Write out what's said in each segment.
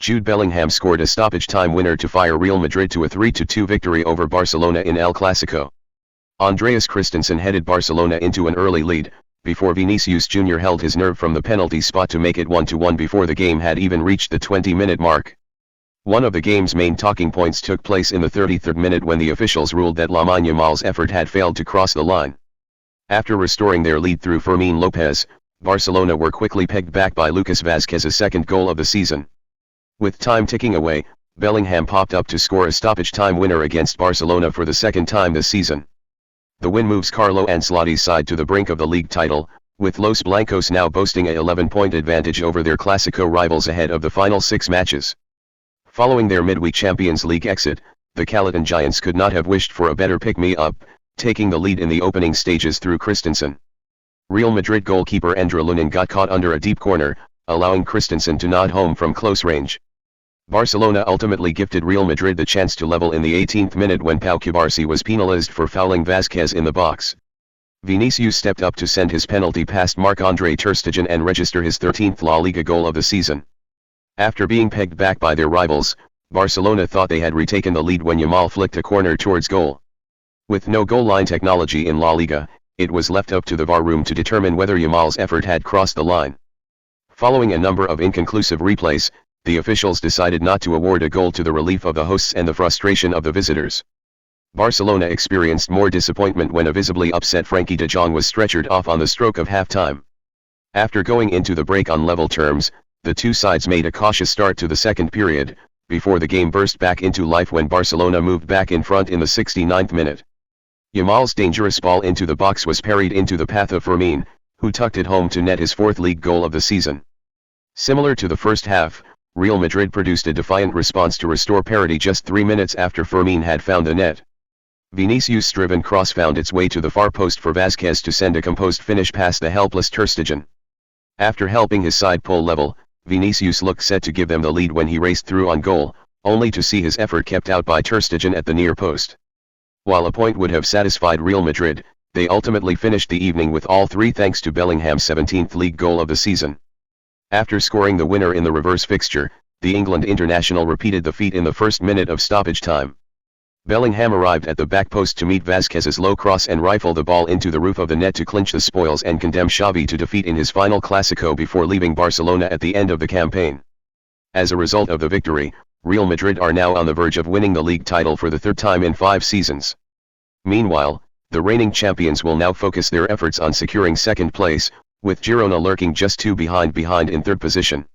Jude Bellingham scored a stoppage-time winner to fire Real Madrid to a 3-2 victory over Barcelona in El Clasico. Andreas Christensen headed Barcelona into an early lead, before Vinicius Jr. held his nerve from the penalty spot to make it 1-1 before the game had even reached the 20-minute mark. One of the game's main talking points took place in the 33rd minute when the officials ruled that Lamine Yamal's effort had failed to cross the line. After restoring their lead through Fermin Lopez, Barcelona were quickly pegged back by Lucas Vazquez's second goal of the season. With time ticking away, Bellingham popped up to score a stoppage-time winner against Barcelona for the second time this season. The win moves Carlo Ancelotti's side to the brink of the league title, with Los Blancos now boasting a 11-point advantage over their Clasico rivals ahead of the final 6 matches. Following their midweek Champions League exit, the Catalan Giants could not have wished for a better pick-me-up, taking the lead in the opening stages through Christensen. Real Madrid goalkeeper Endre Lunin got caught under a deep corner, allowing Christensen to nod home from close range. Barcelona ultimately gifted Real Madrid the chance to level in the 18th minute when Pau Cubarsí was penalized for fouling Vazquez in the box. Vinicius stepped up to send his penalty past Marc-André ter Stegen and register his 13th La Liga goal of the season. After being pegged back by their rivals, Barcelona thought they had retaken the lead when Yamal flicked a corner towards goal. With no goal line technology in La Liga, it was left up to the VAR room to determine whether Yamal's effort had crossed the line. Following a number of inconclusive replays, the officials decided not to award a goal to the relief of the hosts and the frustration of the visitors. Barcelona experienced more disappointment when a visibly upset Frenkie de Jong was stretchered off on the stroke of half-time. After going into the break on level terms, the two sides made a cautious start to the second period, before the game burst back into life when Barcelona moved back in front in the 69th minute. Yamal's dangerous ball into the box was parried into the path of Fermin, who tucked it home to net his 4th league goal of the season. Similar to the first half, Real Madrid produced a defiant response to restore parity just 3 minutes after Fermin had found the net. Vinicius' driven cross found its way to the far post for Vazquez to send a composed finish past the helpless ter Stegen. After helping his side pull level, Vinicius looked set to give them the lead when he raced through on goal, only to see his effort kept out by ter Stegen at the near post. While a point would have satisfied Real Madrid, they ultimately finished the evening with all 3 thanks to Bellingham's 17th league goal of the season. After scoring the winner in the reverse fixture, the England international repeated the feat in the first minute of stoppage time. Bellingham arrived at the back post to meet Vazquez's low cross and rifle the ball into the roof of the net to clinch the spoils and condemn Xavi to defeat in his final Clasico before leaving Barcelona at the end of the campaign. As a result of the victory, Real Madrid are now on the verge of winning the league title for the 3rd time in 5 seasons. Meanwhile, the reigning champions will now focus their efforts on securing 2nd place, with Girona lurking just 2 behind in 3rd position.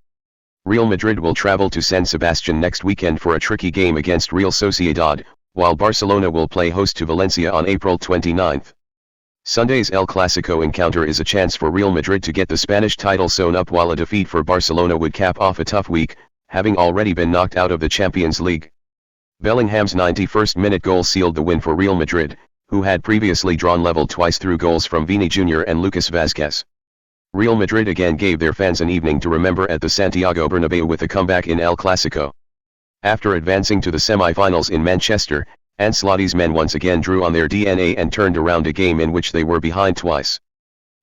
Real Madrid will travel to San Sebastian next weekend for a tricky game against Real Sociedad, while Barcelona will play host to Valencia on April 29. Sunday's El Clasico encounter is a chance for Real Madrid to get the Spanish title sewn up, while a defeat for Barcelona would cap off a tough week, having already been knocked out of the Champions League. Bellingham's 91st minute goal sealed the win for Real Madrid, who had previously drawn level twice through goals from Vini Jr. and Lucas Vazquez. Real Madrid again gave their fans an evening to remember at the Santiago Bernabeu with a comeback in El Clasico. After advancing to the semi-finals in Manchester, Ancelotti's men once again drew on their DNA and turned around a game in which they were behind twice.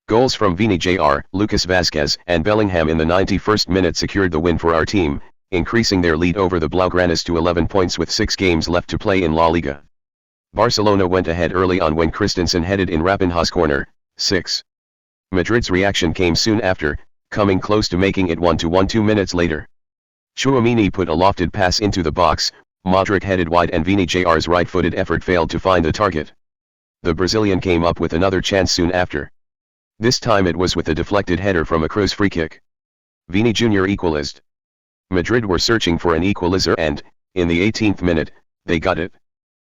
Goals from Vini Jr., Lucas Vazquez and Bellingham in the 91st minute secured the win for our team, increasing their lead over the Blaugranas to 11 points with 6 games left to play in La Liga. Barcelona went ahead early on when Christensen headed in Rapinha's corner, 6. Madrid's reaction came soon after, coming close to making it 1-1 2 minutes later. Tchouaméni put a lofted pass into the box, Modric headed wide and Vini Jr.'s right-footed effort failed to find the target. The Brazilian came up with another chance soon after. This time it was with a deflected header from a Kroos free kick. Vini Jr. equalized. Madrid were searching for an equalizer and, in the 18th minute, they got it.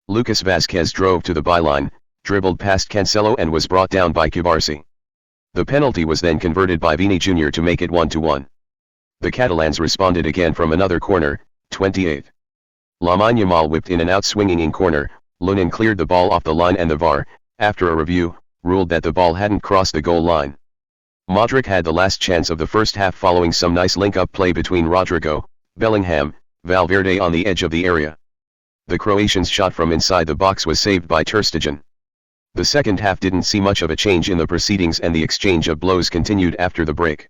Lucas Vazquez drove to the byline, dribbled past Cancelo and was brought down by Cubarsí. The penalty was then converted by Vini Jr. to make it 1-1. The Catalans responded again from another corner, 28th. Lamine Yamal whipped in an out-swinging in corner, Lunin cleared the ball off the line and the VAR, after a review, ruled that the ball hadn't crossed the goal line. Modric had the last chance of the first half following some nice link-up play between Rodrigo, Bellingham, Valverde on the edge of the area. The Croatian's shot from inside the box was saved by ter Stegen. The second half didn't see much of a change in the proceedings and the exchange of blows continued after the break.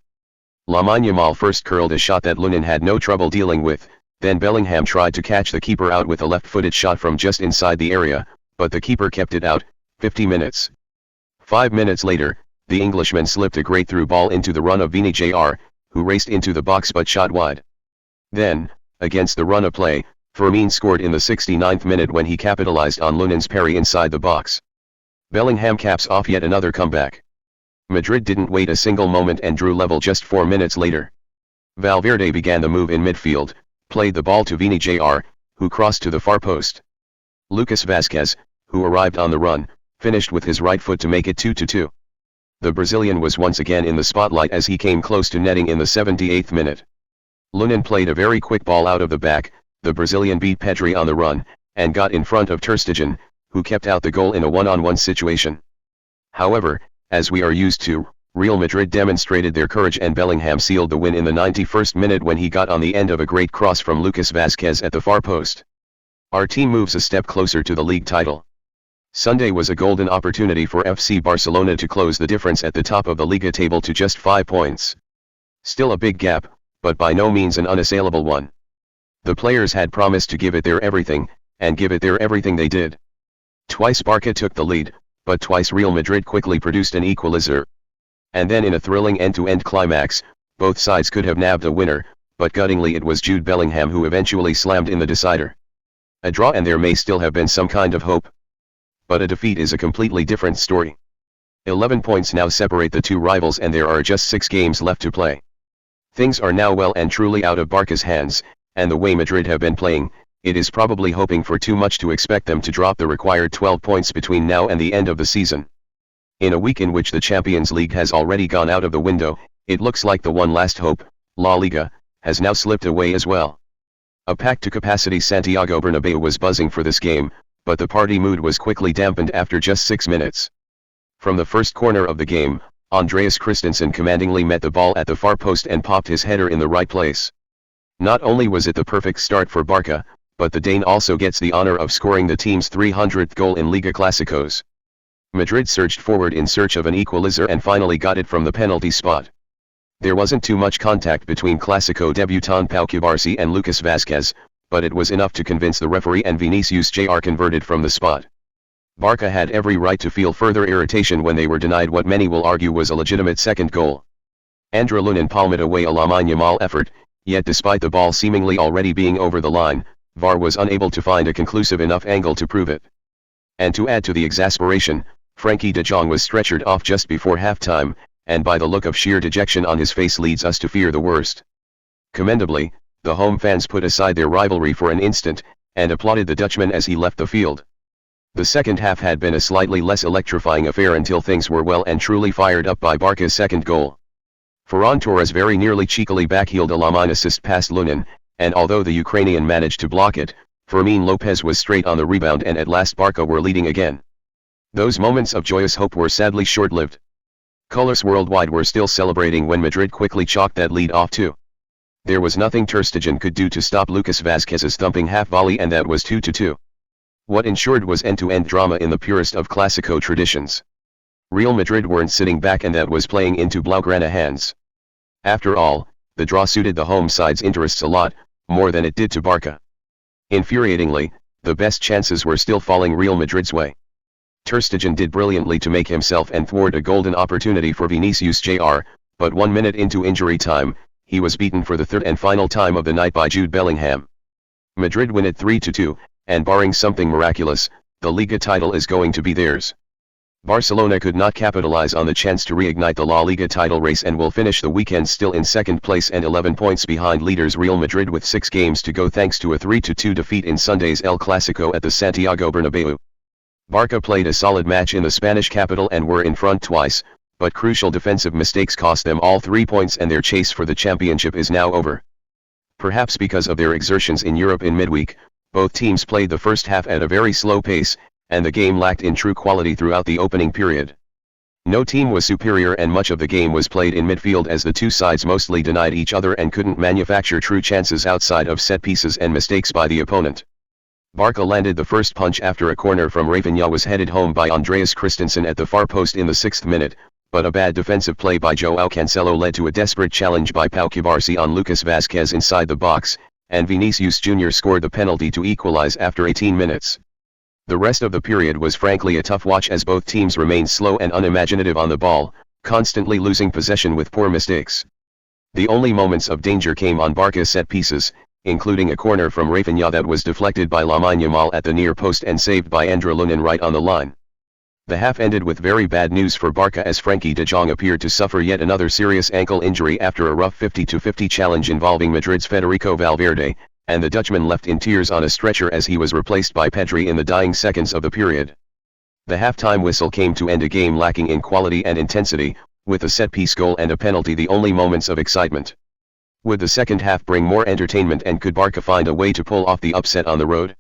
Lamine Yamal first curled a shot that Lunin had no trouble dealing with, then Bellingham tried to catch the keeper out with a left-footed shot from just inside the area, but the keeper kept it out. 50 minutes. 5 minutes later, the Englishman slipped a great through ball into the run of Vini Jr., who raced into the box but shot wide. Then, against the run of play, Firmino scored in the 69th minute when he capitalized on Lunin's parry inside the box. Bellingham caps off yet another comeback. Madrid didn't wait a single moment and drew level just 4 minutes later. Valverde began the move in midfield, played the ball to Vini Jr., who crossed to the far post. Lucas Vazquez, who arrived on the run, finished with his right foot to make it 2-2. The Brazilian was once again in the spotlight as he came close to netting in the 78th minute. Lunin played a very quick ball out of the back, the Brazilian beat Pedri on the run, and got in front of Ter Stegen, who kept out the goal in a one-on-one situation. However, as we are used to, Real Madrid demonstrated their courage and Bellingham sealed the win in the 91st minute when he got on the end of a great cross from Lucas Vazquez at the far post. Our team moves a step closer to the league title. Sunday was a golden opportunity for FC Barcelona to close the difference at the top of the Liga table to just 5 points. Still a big gap, but by no means an unassailable one. The players had promised to give it their everything, and give it their everything they did. Twice Barca took the lead, but twice Real Madrid quickly produced an equalizer. And then in a thrilling end-to-end climax, both sides could have nabbed a winner, but guttingly it was Jude Bellingham who eventually slammed in the decider. A draw and there may still have been some kind of hope. But a defeat is a completely different story. 11 points now separate the two rivals and there are just 6 games left to play. Things are now well and truly out of Barca's hands, and the way Madrid have been playing, it is probably hoping for too much to expect them to drop the required 12 points between now and the end of the season. In a week in which the Champions League has already gone out of the window, it looks like the one last hope, La Liga, has now slipped away as well. A packed-to-capacity Santiago Bernabeu was buzzing for this game, but the party mood was quickly dampened after just 6 minutes. From the first corner of the game, Andreas Christensen commandingly met the ball at the far post and popped his header in the right place. Not only was it the perfect start for Barca, but the Dane also gets the honor of scoring the team's 300th goal in Liga Clásicos. Madrid surged forward in search of an equalizer and finally got it from the penalty spot. There wasn't too much contact between Clásico debutant Pau Cubarsí and Lucas Vazquez, but it was enough to convince the referee and Vinicius Jr. converted from the spot. Barca had every right to feel further irritation when they were denied what many will argue was a legitimate second goal. Andre Lunin palmed away a Lamine Yamal effort, yet despite the ball seemingly already being over the line, VAR was unable to find a conclusive enough angle to prove it. And to add to the exasperation, Frenkie de Jong was stretchered off just before halftime, and by the look of sheer dejection on his face leads us to fear the worst. Commendably, the home fans put aside their rivalry for an instant, and applauded the Dutchman as he left the field. The second half had been a slightly less electrifying affair until things were well and truly fired up by Barca's second goal. Ferran Torres very nearly cheekily backheeled a Lamine assist past Lunin, and although the Ukrainian managed to block it, Fermin Lopez was straight on the rebound and at last Barca were leading again. Those moments of joyous hope were sadly short-lived. Colors worldwide were still celebrating when Madrid quickly chalked that lead off too. There was nothing Ter Stegen could do to stop Lucas Vazquez's thumping half volley and that was 2-2. What ensured was end-to-end drama in the purest of Clásico traditions. Real Madrid weren't sitting back and that was playing into Blaugrana hands. After all, the draw suited the home side's interests a lot, more than it did to Barca. Infuriatingly, the best chances were still falling Real Madrid's way. Ter Stegen did brilliantly to make himself and thwart a golden opportunity for Vinicius Jr., but 1 minute into injury time, he was beaten for the third and final time of the night by Jude Bellingham. Madrid win it 3-2, and barring something miraculous, the Liga title is going to be theirs. Barcelona could not capitalize on the chance to reignite the La Liga title race and will finish the weekend still in second place and 11 points behind leaders Real Madrid with 6 games to go thanks to a 3-2 defeat in Sunday's El Clasico at the Santiago Bernabeu. Barca played a solid match in the Spanish capital and were in front twice, but crucial defensive mistakes cost them all 3 points and their chase for the championship is now over. Perhaps because of their exertions in Europe in midweek, both teams played the first half at a very slow pace, and the game lacked in true quality throughout the opening period. No team was superior and much of the game was played in midfield as the two sides mostly denied each other and couldn't manufacture true chances outside of set pieces and mistakes by the opponent. Barca landed the first punch after a corner from Rafinha was headed home by Andreas Christensen at the far post in the 6th minute, but a bad defensive play by João Cancelo led to a desperate challenge by Pau Cubarsí on Lucas Vazquez inside the box, and Vinicius Jr. scored the penalty to equalize after 18 minutes. The rest of the period was frankly a tough watch as both teams remained slow and unimaginative on the ball, constantly losing possession with poor mistakes. The only moments of danger came on Barca's set pieces, including a corner from Rafinha that was deflected by Lamine Yamal at the near post and saved by Andre Lunin right on the line. The half ended with very bad news for Barca as Frenkie de Jong appeared to suffer yet another serious ankle injury after a rough 50-50 challenge involving Madrid's Federico Valverde, and the Dutchman left in tears on a stretcher as he was replaced by Pedri in the dying seconds of the period. The half-time whistle came to end a game lacking in quality and intensity, with a set-piece goal and a penalty the only moments of excitement. Would the second half bring more entertainment, and could Barca find a way to pull off the upset on the road?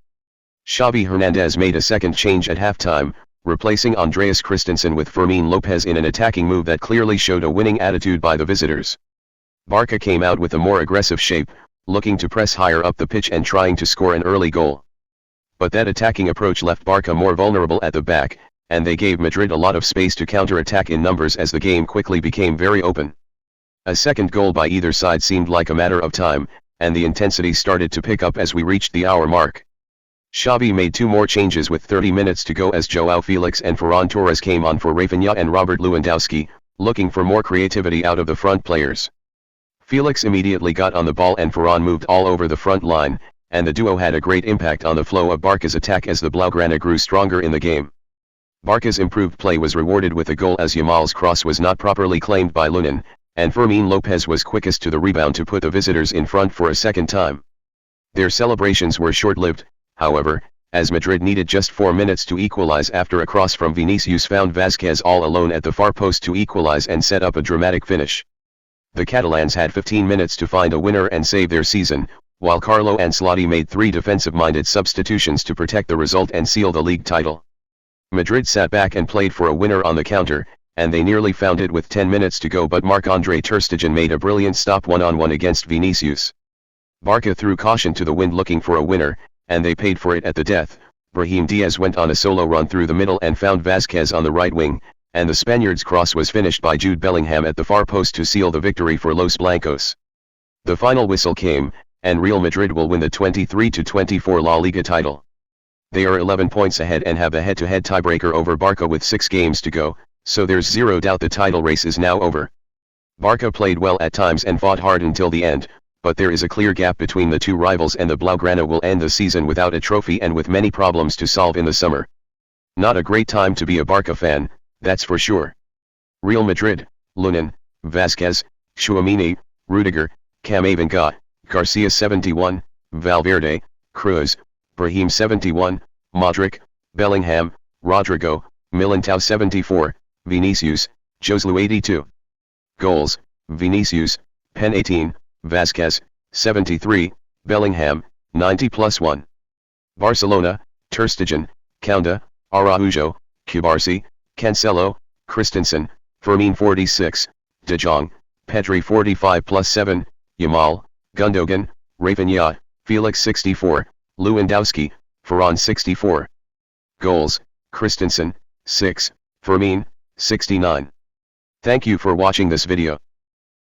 Xavi Hernandez made a second change at halftime, replacing Andreas Christensen with Fermin Lopez in an attacking move that clearly showed a winning attitude by the visitors. Barca came out with a more aggressive shape, looking to press higher up the pitch and trying to score an early goal. But that attacking approach left Barca more vulnerable at the back, and they gave Madrid a lot of space to counter-attack in numbers as the game quickly became very open. A second goal by either side seemed like a matter of time, and the intensity started to pick up as we reached the hour mark. Xavi made two more changes with 30 minutes to go as João Felix and Ferran Torres came on for Rafinha and Robert Lewandowski, looking for more creativity out of the front players. Felix immediately got on the ball and Ferran moved all over the front line, and the duo had a great impact on the flow of Barca's attack as the Blaugrana grew stronger in the game. Barca's improved play was rewarded with a goal as Yamal's cross was not properly claimed by Lunin, and Fermin Lopez was quickest to the rebound to put the visitors in front for a second time. Their celebrations were short-lived, however, as Madrid needed just 4 minutes to equalize after a cross from Vinicius found Vazquez all alone at the far post to equalize and set up a dramatic finish. The Catalans had 15 minutes to find a winner and save their season, while Carlo Ancelotti made 3 defensive-minded substitutions to protect the result and seal the league title. Madrid sat back and played for a winner on the counter, and they nearly found it with 10 minutes to go, but Marc-André ter Stegen made a brilliant stop one-on-one against Vinicius. Barca threw caution to the wind looking for a winner, and they paid for it at the death. Brahim Diaz went on a solo run through the middle and found Vazquez on the right wing, and the Spaniards' cross was finished by Jude Bellingham at the far post to seal the victory for Los Blancos. The final whistle came, and Real Madrid will win the 23-24 La Liga title. They are 11 points ahead and have a head-to-head tiebreaker over Barca with 6 games to go, so there's zero doubt the title race is now over. Barca played well at times and fought hard until the end, but there is a clear gap between the two rivals and the Blaugrana will end the season without a trophy and with many problems to solve in the summer. Not a great time to be a Barca fan, that's for sure. Real Madrid, Lunin, Vazquez, Tchouaméni, Rudiger, Camavinga, Garcia 71, Valverde, Cruz, Brahim 71, Modric, Bellingham, Rodrigo, Militao 74, Vinicius, Joselu 82. Goals, Vinicius, Pen 18, Vazquez, 73, Bellingham, 90+1. Barcelona, ter Stegen, Koundé, Araujo, Cubarsí, Cancelo, Christensen, Fermin 46, De Jong, Pedri 45+7, Yamal, Gundogan, Rafinha, Felix 64, Lewandowski, Ferran 64. Goals, Christensen, 6, Fermin, 69. Thank you for watching this video.